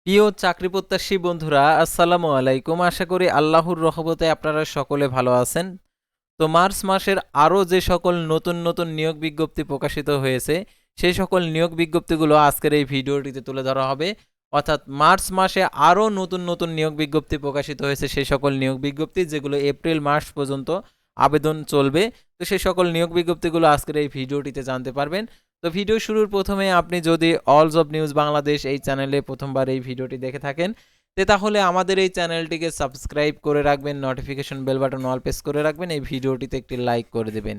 প্রিয় চাকরি প্রত্যাশী বন্ধুরা, আসসালামু আলাইকুম। আশা করি আল্লাহর রহমতে আপনারা সকলে ভালো আছেন। তো মার্চ মাসের আরও যে সকল নতুন নতুন নিয়োগ বিজ্ঞপ্তি প্রকাশিত হয়েছে, সেই সকল নিয়োগ বিজ্ঞপ্তিগুলো আজকের এই ভিডিওটিতে তুলে ধরা হবে। অর্থাৎ মার্চ মাসে আরও নতুন নতুন নিয়োগ বিজ্ঞপ্তি প্রকাশিত হয়েছে, সেই সকল নিয়োগ বিজ্ঞপ্তি যেগুলো এপ্রিল মাস পর্যন্ত আবেদন চলবে। তো সেই সকল নিয়োগ বিজ্ঞপ্তিগুলো আজকের এই ভিডিওটিতে জানতে পারবেন। তো ভিডিও শুরুর প্রথমে আপনি যদি অল জব নিউজ বাংলাদেশ এই চ্যানেলে প্রথমবার এই ভিডিওটি দেখে থাকেন, তাহলে আমাদের এই চ্যানেলটিকে সাবস্ক্রাইব করে রাখবেন, notification bell button all press করে রাখবেন, এই ভিডিওটিতে একটি লাইক করে দেবেন।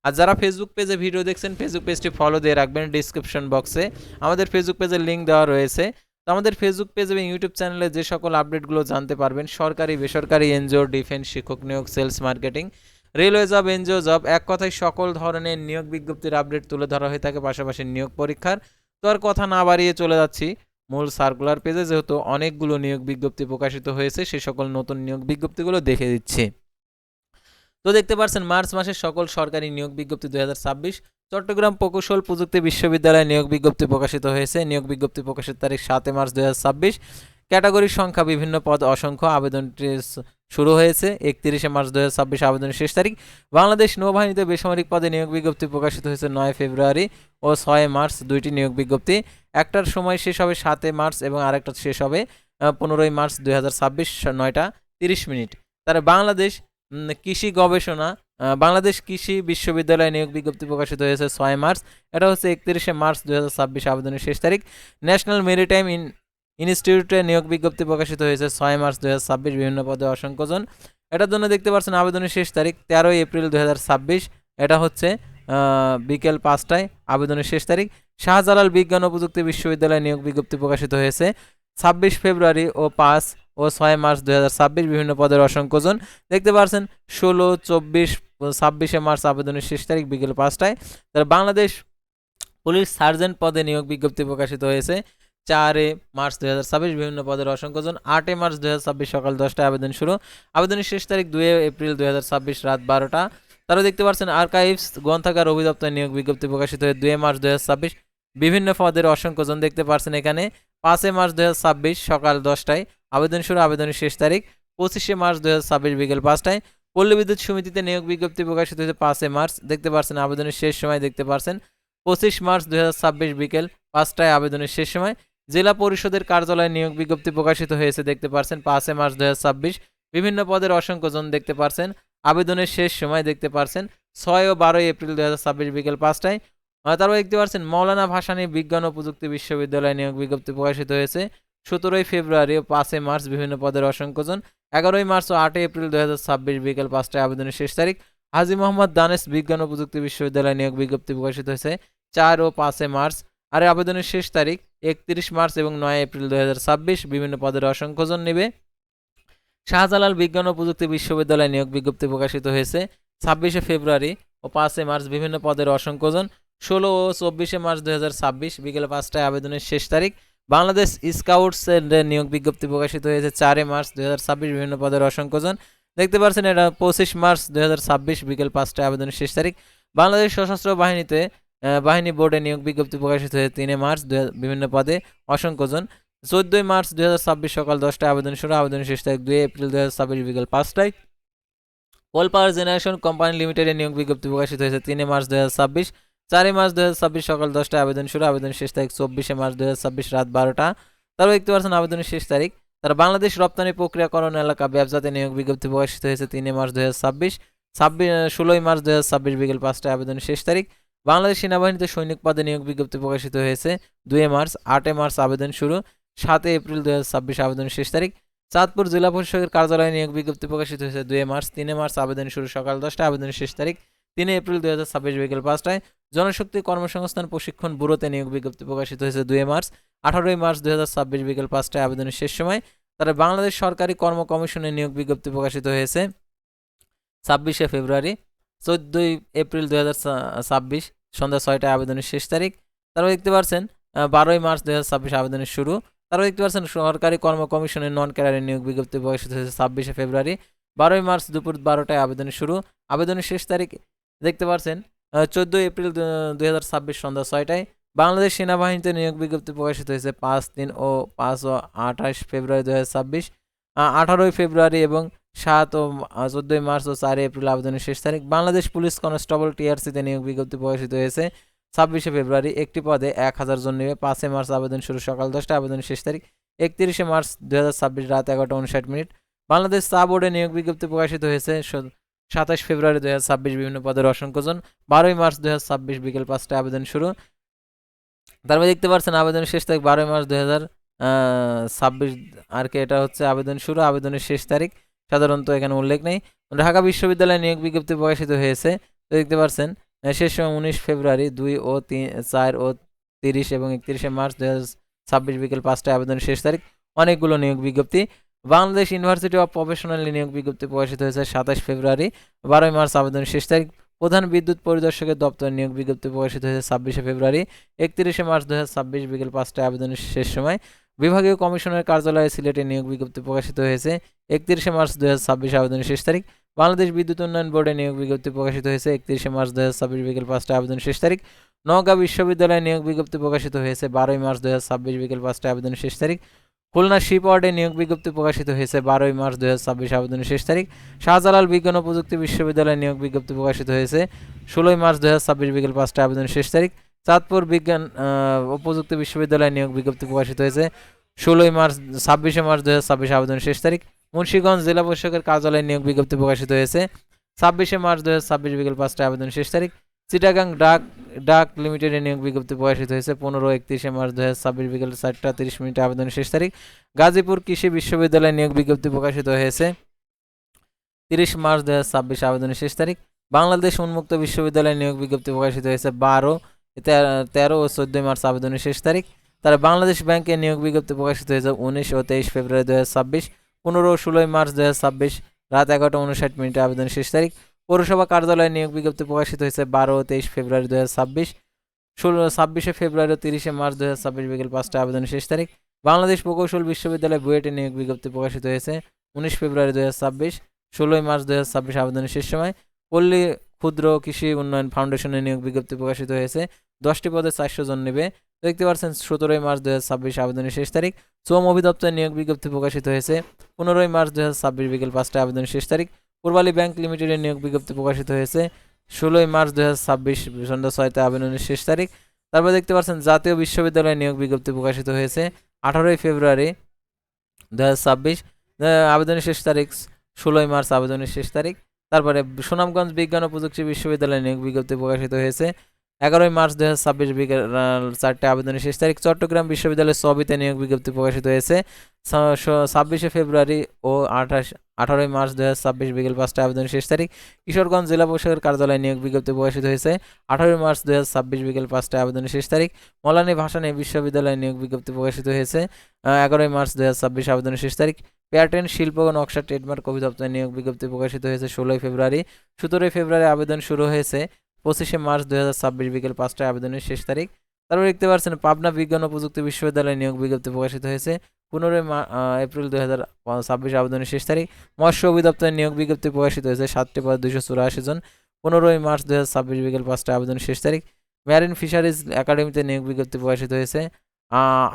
আর যারা ফেসবুক পেজে ভিডিও দেখছেন, ফেসবুক পেজটি ফলো দিয়ে রাখবেন। ডিসক্রিপশন বক্সে আমাদের ফেসবুক পেজের লিঙ্ক দেওয়া রয়েছে। তো আমাদের ফেসবুক পেজ এবং ইউটিউব চ্যানেলে যে সকল আপডেটগুলো জানতে পারবেন, সরকারি বেসরকারি এনজিও, ডিফেন্স, শিক্ষক নিয়োগ, sales marketing, railway job, NGO job, এক কথায় সকল ধরনের নিয়োগ বিজ্ঞপ্তির আপডেট তুলে ধরা হয়ে থাকে, পাশাপাশি নিয়োগ পরীক্ষার। তো আর কথা না বাড়িয়ে চলে যাচ্ছি মূল সার্কুলার পেজে। যেহেতু অনেকগুলো নিয়োগ বিজ্ঞপ্তি প্রকাশিত হয়েছে, সেই সকল নতুন নিয়োগ বিজ্ঞপ্তিগুলো দেখে দিচ্ছি। তো দেখতে পাচ্ছেন মার্চ মাসের সকল সরকারি নিয়োগ বিজ্ঞপ্তি 2026। চট্টগ্রাম প্রকৌশল প্রযুক্তি বিশ্ববিদ্যালয়ে নিয়োগ বিজ্ঞপ্তি প্রকাশিত হয়েছে। নিয়োগ বিজ্ঞপ্তি প্রকাশের তারিখ 7 মার্চ 2026। ক্যাটাগরির সংখ্যা বিভিন্ন, পদ অসংখ্য। আবেদনটি শুরু হয়েছে 31 মার্চ 2026, আবেদনের শেষ তারিখ। বাংলাদেশ নৌবাহিনীতে বেসামরিক পদে নিয়োগ বিজ্ঞপ্তি প্রকাশিত হয়েছে 9 ফেব্রুয়ারি ও 6 মার্চ, দুইটি নিয়োগ বিজ্ঞপ্তি। একটার সময় শেষ হবে 7 মার্চ এবং আরেকটা শেষ হবে 15 মার্চ 2026, 9টা 30 মিনিট। তারা বাংলাদেশ কৃষি গবেষণা, বাংলাদেশ কৃষি বিশ্ববিদ্যালয়ে নিয়োগ বিজ্ঞপ্তি প্রকাশিত হয়েছে 6 মার্চ। এটা হচ্ছে 31 মার্চ 2026, আবেদনের শেষ তারিখ। ন্যাশনাল মেরিটাইম ইনস্টিটিউটে নিয়োগ বিজ্ঞপ্তি প্রকাশিত হয়েছে 6 মার্চ 2026, বিভিন্ন পদে অসংখ্যজন। এটার জন্য দেখতে পাচ্ছেন আবেদনের শেষ তারিখ 13 এপ্রিল 2026। এটা হচ্ছে বিকেল 5টায়, আবেদনের শেষ তারিখ। শাহজালাল বিজ্ঞান ও প্রযুক্তি বিশ্ববিদ্যালয়ে নিয়োগ বিজ্ঞপ্তি প্রকাশিত হয়েছে 26 ফেব্রুয়ারি ও 5 ও 6 মার্চ 2026, বিভিন্ন পদের অসংখ্যজন। দেখতে পাচ্ছেন 16, 24, 26 মার্চ, আবেদনের শেষ তারিখ বিকেল 5টায়। তার বাংলাদেশ পুলিশ সার্জেন্ট পদে নিয়োগ বিজ্ঞপ্তি প্রকাশিত হয়েছে 4 মার্চ 2026, বিভিন্ন পদের অসংখ্যজন। 8 মার্চ 2026 সকাল 10টায় আবেদন শুরু। আবেদনের শেষ তারিখ 2 এপ্রিল 2026 রাত 12টা। তারা দেখতে পাচ্ছেন আর্কাইভস গ্রন্থাগার অধিদপ্তর নিয়োগ বিজ্ঞপ্তি প্রকাশিত হয়ে 2 মার্চ 2026, বিভিন্ন পদের অসংখ্যজন। দেখতে পাচ্ছেন এখানে 5 মার্চ 2026 সকাল 10টায় আবেদন শুরু। আবেদনের শেষ তারিখ 25 মার্চ 2026 বিকেল 5টায়। পল্লী বিদ্যুৎ সমিতিতে নিয়োগ বিজ্ঞপ্তি প্রকাশিত হয়েছে 5 মার্চ। দেখতে পাচ্ছেন আবেদনের শেষ সময় দেখতে পাচ্ছেন 25 মার্চ 2026 বিকেল 5টায়, আবেদনের শেষ সময়। জেলা পরিষদের কার্যালয়ে নিয়োগ বিজ্ঞপ্তি প্রকাশিত হয়েছে, দেখতে পাচ্ছেন 5 মার্চ 2026, বিভিন্ন পদের অসংখ্যজন। দেখতে পাচ্ছেন আবেদনের শেষ সময় দেখতে পাচ্ছেন 6 ও 12 এপ্রিল 2026 বিকেল 5টায়। তারপর দেখতে পাচ্ছেন মৌলানা ভাসানী বিজ্ঞান ও প্রযুক্তি বিশ্ববিদ্যালয়ে নিয়োগ বিজ্ঞপ্তি প্রকাশিত হয়েছে 17 ফেব্রুয়ারি ও 5 মার্চ, বিভিন্ন পদের অসংখ্যজন। 11 মার্চ ও 8 এপ্রিল 2026 বিকেল 5টায়, আবেদনের শেষ তারিখ। হাজী মোহাম্মদ দানেশ বিজ্ঞান ও প্রযুক্তি বিশ্ববিদ্যালয়ে নিয়োগ বিজ্ঞপ্তি প্রকাশিত হয়েছে 4 ও 5 মার্চ, আর আবেদনের শেষ তারিখ 31 মার্চ এবং 9 এপ্রিল 2026, বিভিন্ন পদের অসংখ্যজন নেবে। শাহজালাল বিজ্ঞান ও প্রযুক্তি বিশ্ববিদ্যালয়ে নিয়োগ বিজ্ঞপ্তি প্রকাশিত হয়েছে 26 ফেব্রুয়ারি ও 5 মার্চ, বিভিন্ন পদের অসংখ্যজন। 16 ও 24 মার্চ 2026 বিকেল 5টায়, আবেদনের শেষ তারিখ। বাংলাদেশ স্কাউটসের নিয়োগ বিজ্ঞপ্তি প্রকাশিত হয়েছে 4 মার্চ 2026, বিভিন্ন পদের অসংখ্যজন। দেখতে পাচ্ছেন এটা 25 মার্চ 2026 বিকেল 5টায়, আবেদনের শেষ তারিখ। বাংলাদেশ সশস্ত্র বাহিনীতে বাহিনী বোর্ডে নিয়োগ বিজ্ঞপ্তি প্রকাশিত হয়েছে 3 মার্চ, বিভিন্ন পদে অসংখ্যজন। 14 মার্চ 2026 সকাল 10টায় আবেদন শুরু। আবেদনের শেষ তারিখ 2 এপ্রিল 2026 বিকেল 5টায়। ওয়াল পাওয়ার জেনারেশন কোম্পানি লিমিটেডে নিয়োগ বিজ্ঞপ্তি প্রকাশিত হয়েছে 3 মার্চ 2026। 4 মার্চ 2026 সকাল 10টায় আবেদন শুরু। আবেদনের শেষ তারিখ 24 মার্চ 2026 রাত 12টা। তারপর দেখতে পাচ্ছেন আবেদনের শেষ তারিখ। তারা বাংলাদেশ রপ্তানি প্রক্রিয়াকরণ এলাকা ব্যবসাতে নিয়োগ বিজ্ঞপ্তি প্রকাশিত হয়েছে 3 মার্চ 2026। 16 মার্চ 2026 বিকেল 5টায়, আবেদনের শেষ তারিখ। বাংলাদেশ সেনাবাহিনীতে সৈনিক পদে নিয়োগ বিজ্ঞপ্তি প্রকাশিত হয়েছে 2 মার্চ। 8 মার্চ আবেদন শুরু। 7 এপ্রিল 2026 আবেদনের শেষ তারিখ। চাঁদপুর জেলা পরিষদের কার্যালয়ে নিয়োগ বিজ্ঞপ্তি প্রকাশিত হয়েছে 2 মার্চ। 3 মার্চ আবেদন শুরু সকাল 10টায়, আবেদনের শেষ তারিখ 3 এপ্রিল 2026 বিকেল 5টায়। জনশক্তি কর্মসংস্থান প্রশিক্ষণ ব্যুরোতে নিয়োগ বিজ্ঞপ্তি প্রকাশিত হয়েছে 2 মার্চ। 18 মার্চ 2026 বিকেল 5টায়, আবেদনের শেষ সময়। তারা বাংলাদেশ সরকারি কর্ম কমিশনে নিয়োগ বিজ্ঞপ্তি প্রকাশিত হয়েছে 26 ফেব্রুয়ারি। 14 এপ্রিল 2026 সন্ধ্যা 6টায়, আবেদনের শেষ তারিখ। তারপর দেখতে পাচ্ছেন 12 মার্চ 2026 আবেদনের শুরু। তারপর দেখতে পাচ্ছেন সরকারি কর্ম কমিশনের নন ক্যাডারের নিয়োগ বিজ্ঞপ্তি প্রকাশিত হয়েছে 26 ফেব্রুয়ারি। 12 মার্চ দুপুর 12টায় আবেদনের শুরু। আবেদনের শেষ তারিখ দেখতে পাচ্ছেন 14 এপ্রিল 2026 সন্ধ্যা 6টায়। বাংলাদেশ সেনাবাহিনীতে নিয়োগ বিজ্ঞপ্তি প্রকাশিত হয়েছে 5/3 ও 5 ও 28 ফেব্রুয়ারি 2026, 18 ফেব্রুয়ারি এবং 7 ও 14 মার্চ ও 4 এপ্রিল আবেদনের শেষ তারিখ। বাংলাদেশ পুলিশ কনস্টেবল টিআরসিতে নিয়োগ বিজ্ঞপ্তি প্রকাশিত হয়েছে 26 ফেব্রুয়ারি, একটি পদে 1000 জন নেবে। 5 মার্চ আবেদন শুরু সকাল 10টা, আবেদনের শেষ তারিখ 31 মার্চ 2026 রাত 11:59। বাংলাদেশ চা বোর্ডে নিয়োগ বিজ্ঞপ্তি প্রকাশিত হয়েছে 27 ফেব্রুয়ারি 2026, বিভিন্ন পদের অসংখ্য জন। 12 মার্চ 2026 বিকেল 5টায় আবেদন শুরু। তারপরে দেখতে পাচ্ছেন আবেদনের শেষ তারিখ 12 মার্চ 2026, আর কি এটা হচ্ছে আবেদন শুরু, আবেদনের শেষ তারিখ সাধারণত এখানে উল্লেখ নেই। ঢাকা বিশ্ববিদ্যালয়ে নিয়োগ বিজ্ঞপ্তি প্রকাশিত হয়েছে, তো দেখতে পাচ্ছেন শেষ সময় 19 ফেব্রুয়ারি, 2 ও 4 ও 30 এবং 31 মার্চ 2026 বিকেল 5টায় আবেদনের শেষ তারিখ। অনেকগুলো নিয়োগ বিজ্ঞপ্তি। বাংলাদেশ ইউনিভার্সিটি অফ প্রফেশনাল নিয়োগ বিজ্ঞপ্তি প্রকাশিত হয়েছে 27 ফেব্রুয়ারি, 12 মার্চ আবেদনের শেষ তারিখ। প্রধান বিদ্যুৎ পরিদর্শকের দপ্তর নিয়োগ বিজ্ঞপ্তি প্রকাশিত হয়েছে 26 ফেব্রুয়ারি, 31 মার্চ 2026 বিকেল 5টায় আবেদনের শেষ সময়। বিভাগীয় কমিশনারের কার্যালয়ে সিলেটে নিয়োগ বিজ্ঞপ্তি প্রকাশিত হয়েছে 31 মার্চ 2026, আবেদনের শেষ তারিখ। বাংলাদেশ বিদ্যুৎ উন্নয়ন বোর্ডে নিয়োগ বিজ্ঞপ্তি প্রকাশিত হয়েছে 31 মার্চ 2026 বিকেল 5টায়, আবেদনের শেষ তারিখ। নওগাঁ বিশ্ববিদ্যালয়ে নিয়োগ বিজ্ঞপ্তি প্রকাশিত হয়েছে 12 মার্চ 2026 বিকেল 5টায়, আবেদনের শেষ তারিখ। খুলনা শিপ ওয়ার্ডে নিয়োগ বিজ্ঞপ্তি প্রকাশিত হয়েছে 12 মার্চ 2026, আবেদনের শেষ তারিখ। শাহজালাল বিজ্ঞান ও প্রযুক্তি বিশ্ববিদ্যালয়ে নিয়োগ বিজ্ঞপ্তি প্রকাশিত হয়েছে 16 মার্চ 2026 বিকেল 5টায়, আবেদনের শেষ তারিখ। চাঁদপুর বিজ্ঞান ও প্রযুক্তি বিশ্ববিদ্যালয়ে নিয়োগ বিজ্ঞপ্তি প্রকাশিত হয়েছে 26 মার্চ 2026, আবেদনের শেষ তারিখ। মুন্সিগঞ্জ জেলা প্রশাসকের কার্যালয়ে নিয়োগ বিজ্ঞপ্তি প্রকাশিত হয়েছে 26 মার্চ 2026 বিকেল 5টায়, আবেদনের শেষ তারিখ। চিটাগাং ডাক লিমিটেডে নিয়োগ বিজ্ঞপ্তি প্রকাশিত হয়েছে 15-31 মার্চ 2026 বিকেল 4টা 30 আবেদনের শেষ তারিখ। গাজীপুর কৃষি বিশ্ববিদ্যালয়ে নিয়োগ বিজ্ঞপ্তি প্রকাশিত হয়েছে 30 মার্চ 2026, আবেদনের শেষ তারিখ। বাংলাদেশ উন্মুক্ত বিশ্ববিদ্যালয়ে নিয়োগ বিজ্ঞপ্তি প্রকাশিত হয়েছে 13 ও 14 মার্চ, আবেদনের শেষ তারিখ। তারা বাংলাদেশ ব্যাংকে নিয়োগ বিজ্ঞপ্তি প্রকাশিত হয়েছে 19 ও 23 ফেব্রুয়ারি 2026, 15 ও 16 মার্চ 2026 রাত 11:59, আবেদনের শেষ তারিখ। পৌরসভা কার্যালয়ে নিয়োগ বিজ্ঞপ্তি প্রকাশিত হয়েছে 12 ও 23 ফেব্রুয়ারি 2026, 26 ফেব্রুয়ারি ও 30 মার্চ 2026 বিকেল 5টা, আবেদনের শেষ তারিখ। বাংলাদেশ প্রকৌশল বিশ্ববিদ্যালয় বুয়েটে নিয়োগ বিজ্ঞপ্তি প্রকাশিত হয়েছে 19 ফেব্রুয়ারি 2026, 16 মার্চ 2026, আবেদনের শেষ সময়। পল্লী ক্ষুদ্র কৃষি উন্নয়ন ফাউন্ডেশনে নিয়োগ বিজ্ঞপ্তি প্রকাশিত হয়েছে 10টি পদে 400 জন নেবে, দেখতে পাচ্ছেন 17 মার্চ 2026, আবেদনের শেষ তারিখ। শ্রম অধিদপ্তরে নিয়োগ বিজ্ঞপ্তি প্রকাশিত হয়েছে 15 মার্চ 2026 বিকেল 5টা, আবেদনের শেষ তারিখ। পূর্বালী ব্যাংক লিমিটেডের নিয়োগ বিজ্ঞপ্তি প্রকাশিত হয়েছে 16 মার্চ 2026 সন্ধ্যা 6টায়, আবেদনের শেষ তারিখ। তারপর দেখতে পাচ্ছেন জাতীয় বিশ্ববিদ্যালয়ে নিয়োগ বিজ্ঞপ্তি প্রকাশিত হয়েছে 18 ফেব্রুয়ারি 2026, আবেদনের শেষ তারিখ 16 মার্চ, আবেদনের শেষ তারিখ। তারপরে সুনামগঞ্জ বিজ্ঞান ও প্রযুক্তি বিশ্ববিদ্যালয়ে নিয়োগ বিজ্ঞপ্তি প্রকাশিত হয়েছে 11 মার্চ 2026 বিকেল 4টায়, আবেদনের শেষ তারিখ। চট্টগ্রাম বিশ্ববিদ্যালয়ের সবিতে নিয়োগ বিজ্ঞপ্তি প্রকাশিত হয়েছে 26 ফেব্রুয়ারি ও 18 মার্চ 2026 বিকেল 5টায়, আবেদনের শেষ তারিখ। কিশোরগঞ্জ জেলা প্রশাসকের কার্যালয়ে নিয়োগ বিজ্ঞপ্তি প্রকাশিত হয়েছে 18 মার্চ 2026 বিকেল 5টায়, আবেদনের শেষ তারিখ। মৌলানী ভাসানী বিশ্ববিদ্যালয়ে নিয়োগ বিজ্ঞপ্তি প্রকাশিত হয়েছে 11 মার্চ 2026, আবেদনের শেষ তারিখ। প্যাটার্ন শিল্প ও নকশা ট্রেডমার্ক অধিদপ্তরে নিয়োগ বিজ্ঞপ্তি প্রকাশিত হয়েছে 16 ফেব্রুয়ারি, 17 ফেব্রুয়ারি আবেদন শুরু হয়েছে, 25 মার্চ 2026 বিকেল 5টায়, আবেদনের শেষ তারিখ। তারপর দেখতে পাচ্ছেন পাবনা বিজ্ঞান ও প্রযুক্তি বিশ্ববিদ্যালয়ে নিয়োগ বিজ্ঞপ্তি প্রকাশিত হয়েছে 15 এপ্রিল 2026, আবেদনের শেষ তারিখ। মৎস্য অধিদপ্তরে নিয়োগ বিজ্ঞপ্তি প্রকাশিত হয়েছে 7টি পদে 284 জন, 15 মার্চ 2026 বিকেল 5টায়, আবেদনের শেষ তারিখ। মেরিন ফিশারিজ একাডেমিতে নিয়োগ বিজ্ঞপ্তি প্রকাশিত হয়েছে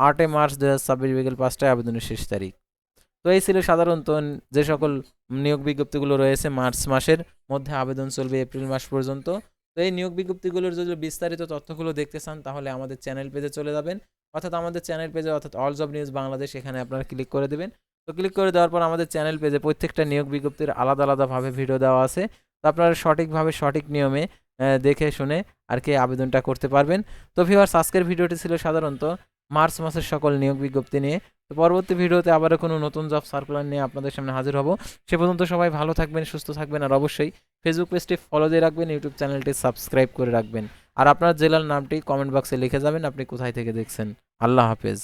8 মার্চ 2026 বিকেল 5টায়, আবেদনের শেষ তারিখ। তো এই ছিল সাধারণত যে সকল নিয়োগ বিজ্ঞপ্তিগুলো রয়েছে মার্চ মাসের মধ্যে, আবেদন চলবে এপ্রিল মাস পর্যন্ত। তো এই নিয়োগ বিজ্ঞপ্তিগুলোর যদি বিস্তারিত তথ্যগুলো দেখতে চান তাহলে আমাদের চ্যানেল পেজে চলে যাবেন, অর্থাৎ আমাদের চ্যানেল পেজে, অর্থাৎ অল জব নিউজ বাংলাদেশ, এখানে আপনারা ক্লিক করে দেবেন। তো ক্লিক করে দেওয়ার পর আমাদের চ্যানেল পেজে প্রত্যেকটা নিয়োগ বিজ্ঞপ্তির আলাদা আলাদাভাবে ভিডিও দেওয়া আছে, তো আপনারা সঠিকভাবে সঠিক নিয়মে দেখে শুনে আর কি আবেদনটা করতে পারবেন। তো ভিউয়ার্স, আজকের ভিডিওটি ছিল সাধারণত মার্চ মাসের সকল নিয়োগ বিজ্ঞপ্তি নিয়ে। তো পরবর্তী ভিডিওতে আবারও কোনো নতুন জব সার্কুলার নিয়ে আপনাদের সামনে হাজির হব। সে পর্যন্ত সবাই ভালো থাকবেন, সুস্থ থাকবেন, আর অবশ্যই ফেসবুক পেজটি ফলো দিয়ে রাখবেন, ইউটিউব চ্যানেলটি সাবস্ক্রাইব করে রাখবেন, আর আপনার জেলার নামটি কমেন্ট বক্সে লিখে যাবেন আপনি কোথায় থেকে দেখছেন। আল্লাহ হাফেজ।